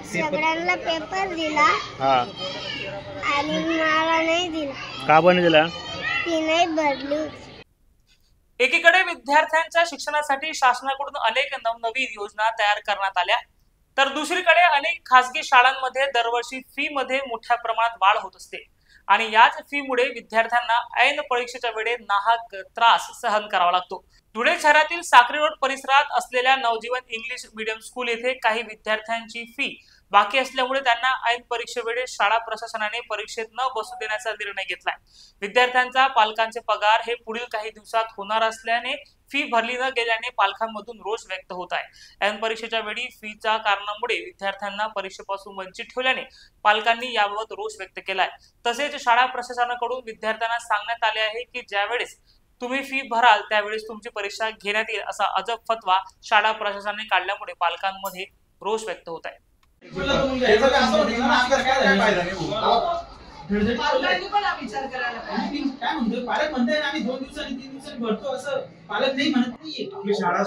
सगळ्यांना पेपर दिला हा आणि मला नाही दिला। का बरं दिला? ती नाही भरली। एकीकडे विद्यार्थ्यांच्या शिक्षणासाठी शासनाकडून अनेक नवनवीन योजना तयार करण्यात आल्या, तर दुसरीकडे अनेक खासगी शाळांमध्ये दरवर्षी फी मध्ये मोठ्या प्रमाणात वाढ होत असते आणि याच फी मुळे विद्यार्थ्यांना ऐन परीक्षेच्या वेळी नाहक त्रास सहन करावा लागतो। धुळे शहरातील साक्री रोड परिसरात असलेल्या नवजीवन इंग्लिश मीडियम स्कूल येथे काही विद्यार्थ्यांची फी बाकी असल्यामुळे त्यांना ऐन परीक्षेवेळी शाळा प्रशासनाने परीक्षेत न बसू देण्याचा निर्णय घेतलाय। विद्यार्थ्यांचा पालकांचे पगार हे पुढील काही दिवसात होणार असल्याने फी भरली न गेल्याने पालकांमधून रोष व्यक्त होत आहे। ऐन परीक्षेच्या वेळी फीच्या कारणामुळे विद्यार्थ्यांना परीक्षेपासून वंचित ठेवल्याने पालकांनी याबाबत रोष व्यक्त केलाय। तसेच शाळा प्रशासनाकडून विद्यार्थ्यांना सांगण्यात आले आहे की ज्यावेळेस तुम्ही फी भराल त्यावेळेस तुमची परीक्षा घेण्यात येईल असा अजब फतवा शाळा प्रशासनाने काढल्यामुळे पालकांमध्ये रोष व्यक्त होत आहे। विचार करायला पाहिजे काय म्हणतो पालक म्हणताय ना आम्ही 2 दिवसांनी 3 दिवसांनी भरतो असं पालक नाही म्हणत नाहीये। आपली शाळा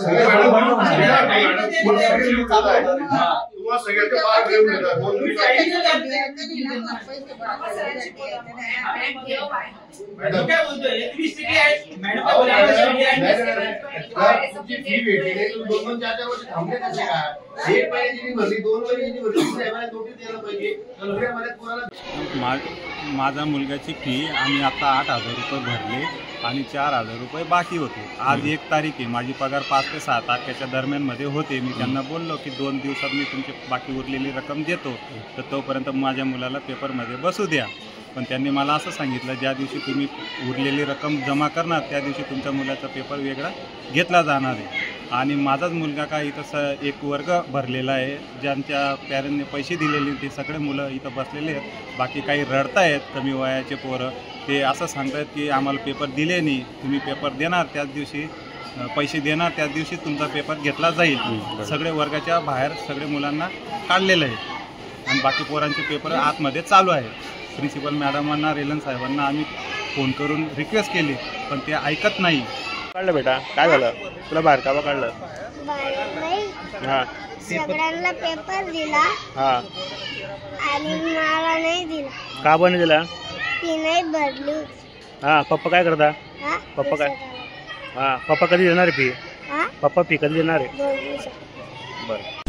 माझ्या मुलगाची फी आम्ही आता 8,000 रुपये भरले आणि 4,000 रुपये बाकी होते। आज 1 तारीख आहे, माझी पगार 5 ते 6 तारखेच्या दरम्यानमध्ये होते। मी त्यांना बोललो की 2 दिवसात मी तुमची बाकी उरलेली रक्कम देतो, तर तोपर्यंत माझ्या मुलाला पेपरमध्ये बसू द्या। पण त्यांनी मला असं सांगितलं ज्या दिवशी तुम्ही उरलेली रक्कम जमा करणार त्या दिवशी तुमच्या मुलाचा पेपर वेगळा घेतला जाणार आहे। आणि माझाच मुलगा काय इथं एक वर्ग भरलेला आहे, ज्यांच्या पॅरेंटने पैसे दिलेले ते सगळे मुलं इथं बसलेले आहेत। बाकी काही रडतायत कमी वयाचे पोरं, ते असं सांगतायत की आम्हाला पेपर दिले नाही, तुम्ही पेपर देणार त्याच दिवशी पैसे देणार त्याच दिवशी तुमचा पेपर घेतला जाईल। सगळे वर्गाच्या बाहेर सगळे मुलांना काढलेलं आहे आणि बाकी पोरांचे पेपर आतमध्ये चालू आहेत। प्रिन्सिपल मॅडमांना रेलन साहेबांना आम्ही फोन करून रिक्वेस्ट केली पण ते ऐकत नाही। काढलं बेटा, काय झालं तुला बाहेर का काढलं? हा सगळ्यांना पेपर दिला हा आणि मला नाही दिला। का बरं दिला? ती नाही भरली। हा पप्पा काय करता? पप्पा काय हा पप्पा कधी देणार फी? पप्पा फी कधी देणार आहे? 2 दिवसात। बरं।